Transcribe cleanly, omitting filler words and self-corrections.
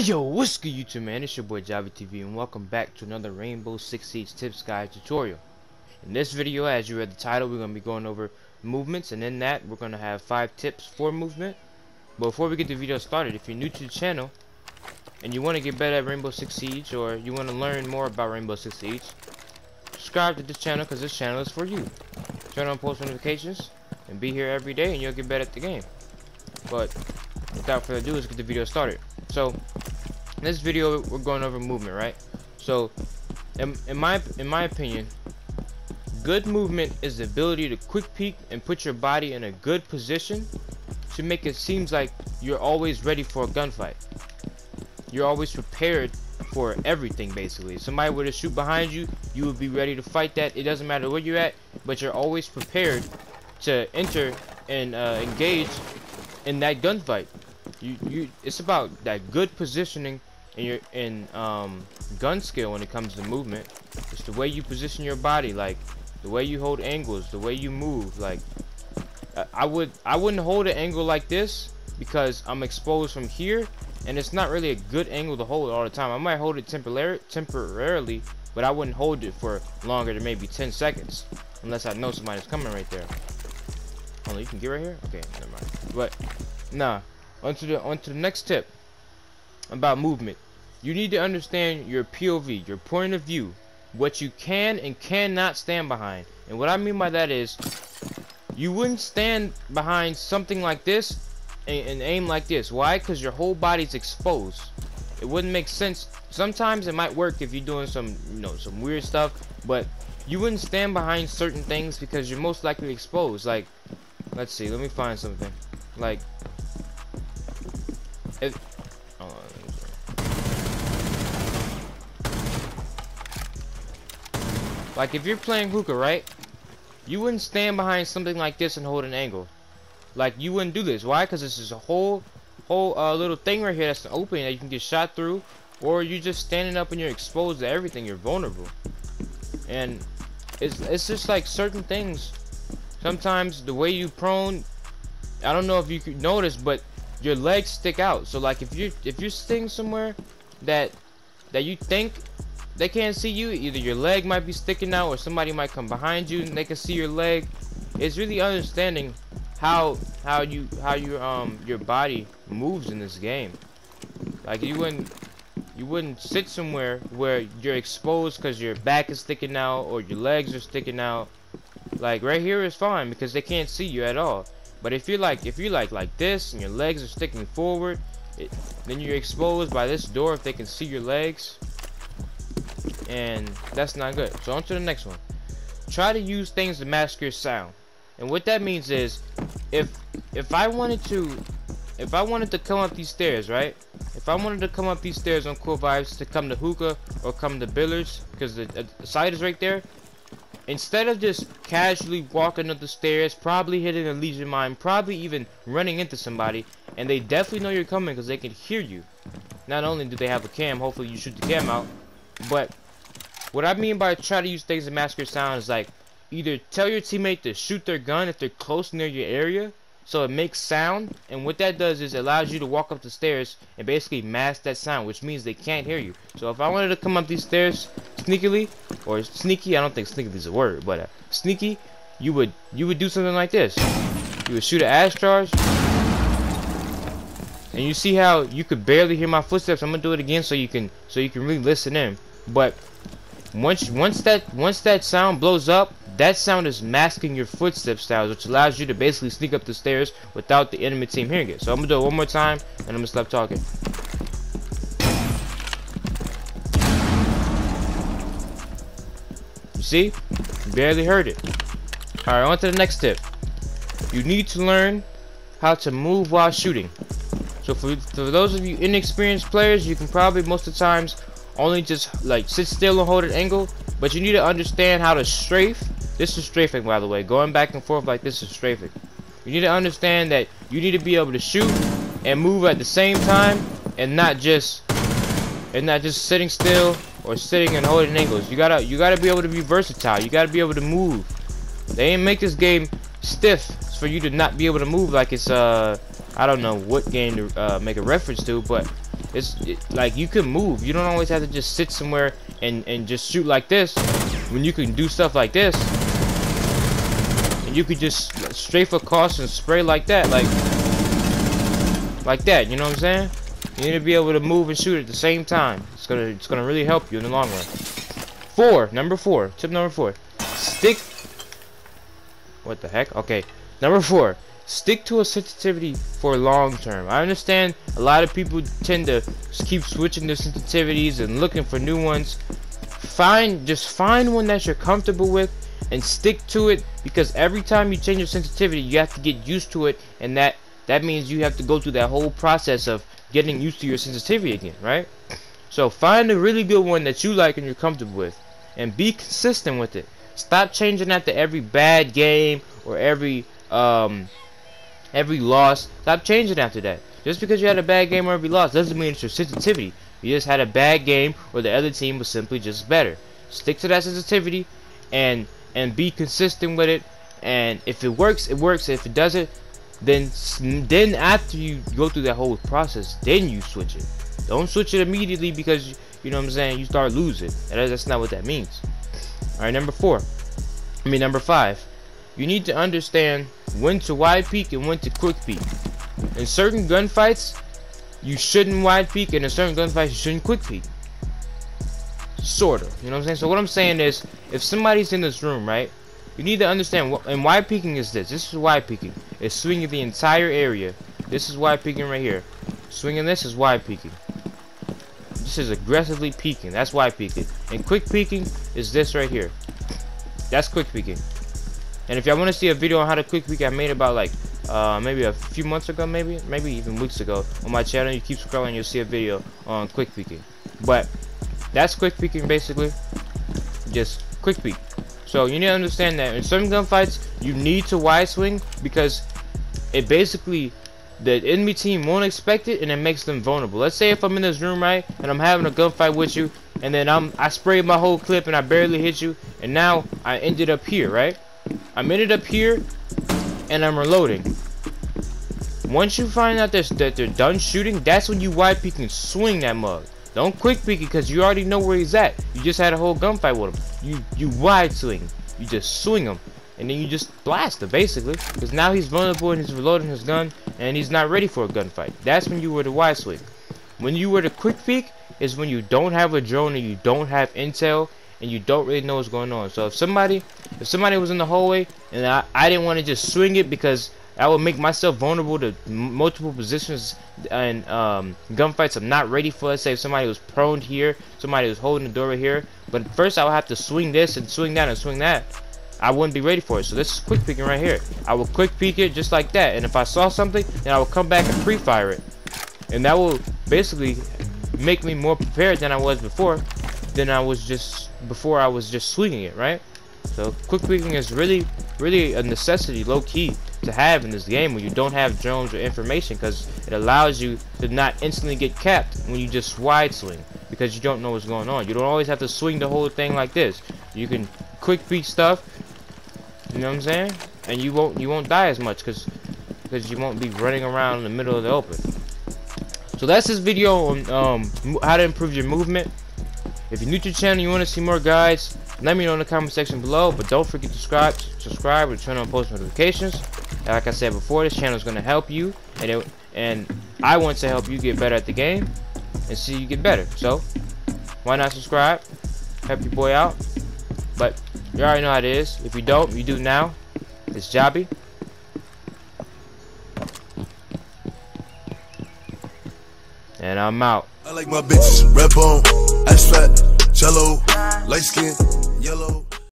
Yo, what's good YouTube, man? It's your boy Javi TV and welcome back to another Rainbow Six Siege Tips Guide tutorial. In this video, as you read the title, we're going to be going over movements, and in that we're going to have 5 tips for movement. But before we get the video started, if you're new to the channel and you want to get better at Rainbow Six Siege, or you want to learn more about Rainbow Six Siege, subscribe to this channel because this channel is for you. Turn on post notifications and be here every day and you'll get better at the game. But without further ado, let's get the video started. So in this video we're going over movement, right? So in my opinion, good movement is the ability to quick peek and put your body in a good position to make it seem like you're always ready for a gunfight. You're always prepared for everything. Basically, if somebody were to shoot behind you, you would be ready to fight that. It doesn't matter where you're at, but you're always prepared to enter and engage in that gunfight. It's about that good positioning in gun skill when it comes to movement. It's the way you position your body, like the way you hold angles, the way you move. Like I wouldn't hold an angle like this because I'm exposed from here, and it's not really a good angle to hold all the time. I might hold it temporarily, but I wouldn't hold it for longer than maybe 10 seconds unless I know somebody's coming right there. Oh, you can get right here? Okay, never mind. But nah, onto the next tip about movement. You need to understand your POV, your point of view, what you can and cannot stand behind. And what I mean by that is, you wouldn't stand behind something like this and aim like this. Why? Because your whole body's exposed. It wouldn't make sense. Sometimes it might work if you're doing some, some weird stuff, but you wouldn't stand behind certain things because you're most likely exposed. Like, let's see, let me find something. Like, like if you're playing hookah, right? You wouldn't stand behind something like this and hold an angle. Like, you wouldn't do this. Why? Because this is a whole little thing right here that's an opening that you can get shot through, or you're just standing up and you're exposed to everything. You're vulnerable, and it's just like certain things. Sometimes the way you prone, I don't know if you could notice, but your legs stick out. So like if you're sitting somewhere that you think they can't see you, either your leg might be sticking out or somebody might come behind you and they can see your leg. It's really understanding how your body moves in this game. Like you wouldn't sit somewhere where you're exposed because your back is sticking out or your legs are sticking out. Like right here is fine because they can't see you at all. But if you're like this and your legs are sticking forward, then you're exposed by this door if they can see your legs, and that's not good. So on to the next one. Try to use things to mask your sound. And what that means is, if I wanted to come up these stairs, right? If I wanted to come up these stairs on Cool Vibes to come to hookah or come to billiards, because the site is right there, instead of just casually walking up the stairs, probably hitting a Legion mine, probably even running into somebody, and they definitely know you're coming because they can hear you. Not only do they have a cam, hopefully you shoot the cam out, but what I mean by try to use things to mask your sound is like either tell your teammate to shoot their gun if they're close near your area, so it makes sound, and what that does is it allows you to walk up the stairs and basically mask that sound, which means they can't hear you. So if I wanted to come up these stairs sneakily, or sneaky, I don't think sneakily is a word, but sneaky, you would do something like this. You would shoot an ash charge, and you see how you could barely hear my footsteps. I'm gonna do it again so you can really listen in. But once that sound blows up, that sound is masking your footstep styles, which allows you to basically sneak up the stairs without the enemy team hearing it. So I'm gonna do it one more time, and I'm gonna stop talking. You see? You barely heard it. Alright, on to the next tip. You need to learn how to move while shooting. So for those of you inexperienced players, you can probably most of the times only just like sit still and hold an angle, but you need to understand how to strafe. This is strafing, by the way. Going back and forth like this is strafing. You need to understand that you need to be able to shoot and move at the same time, and not just sitting still or sitting and holding angles. You gotta be able to be versatile. You gotta be able to move. They ain't make this game stiff for you to not be able to move like it's I don't know what game to make a reference to, but like you can move. You don't always have to just sit somewhere and just shoot like this when you can do stuff like this. And you could just strafe across and spray like that, like that. You know what I'm saying? You need to be able to move and shoot at the same time. It's gonna really help you in the long run. Number 4, tip number 4. Stick. What the heck? Okay, number 4. Stick to a sensitivity for long term. I understand a lot of people tend to keep switching their sensitivities and looking for new ones. Just find one that you're comfortable with and stick to it, because every time you change your sensitivity, you have to get used to it, and that means you have to go through that whole process of getting used to your sensitivity again, right? So find a really good one that you like and you're comfortable with, and be consistent with it. Stop changing after every bad game or every loss. Stop changing after that. Just because you had a bad game or every loss doesn't mean it's your sensitivity. You just had a bad game, or the other team was simply just better. Stick to that sensitivity and be consistent with it. And if it works, it works. If it doesn't, then after you go through that whole process, then you switch it. Don't switch it immediately, because you know what I'm saying, you start losing. That's not what that means. Alright, number 5. You need to understand when to wide peek and when to quick peek. In certain gunfights, you shouldn't wide peek, and in certain gunfights, you shouldn't quick peek. Sorta. You know what I'm saying? So what I'm saying is, if somebody's in this room, right, you need to understand what, and wide peeking is this. This is wide peeking. It's swinging the entire area. This is wide peeking right here. Swinging this is wide peeking. This is aggressively peeking. That's wide peeking. And quick peeking is this right here. That's quick peeking. And if y'all want to see a video on how to quick peek, I made about like maybe a few months ago, maybe even weeks ago on my channel. You keep scrolling, you'll see a video on quick peeking. But that's quick peeking, basically. Just quick peek. So you need to understand that in some gunfights you need to wide swing, because it basically, the enemy team won't expect it, and it makes them vulnerable. Let's say if I'm in this room, right, and I'm having a gunfight with you, and then I sprayed my whole clip and I barely hit you, and now I ended up here, right? I'm ended up here and I'm reloading. Once you find out that they're done shooting, that's when you wide peek and swing that mug. Don't quick peek it, because you already know where he's at. You just had a whole gunfight with him. You wide swing. You just swing him, and then you just blast him, basically, because now he's vulnerable and he's reloading his gun and he's not ready for a gunfight. That's when you were to wide swing. When you were to quick peek is when you don't have a drone and you don't have intel and you don't really know what's going on. So if somebody was in the hallway and I didn't want to just swing it, because I would make myself vulnerable to multiple positions and gunfights I'm not ready for. Let's say if somebody was prone here, somebody was holding the door right here, but first I would have to swing this and swing that and swing that. I wouldn't be ready for it. So this is quick peeking right here. I would quick peek it just like that, and if I saw something, then I would come back and pre-fire it, and that will basically make me more prepared than I was before. I was just swinging it, right? So quick peeking is really a necessity, low key, to have in this game when you don't have drones or information, because it allows you to not instantly get capped when you just wide swing, because you don't know what's going on. You don't always have to swing the whole thing like this. You can quick peek stuff, you know what I'm saying, and you won't die as much, because you won't be running around in the middle of the open. So that's this video on how to improve your movement. If you're new to the channel, you want to see more guides, let me know in the comment section below. But don't forget to subscribe and turn on post notifications. And like I said before, this channel is going to help you, and I want to help you get better at the game and see you get better. So why not subscribe? Help your boy out. But you already know how it is. If you don't, you do now. It's Jobby. And I'm out. I like my bitches red bone, ass fat, jello, light skin, yellow.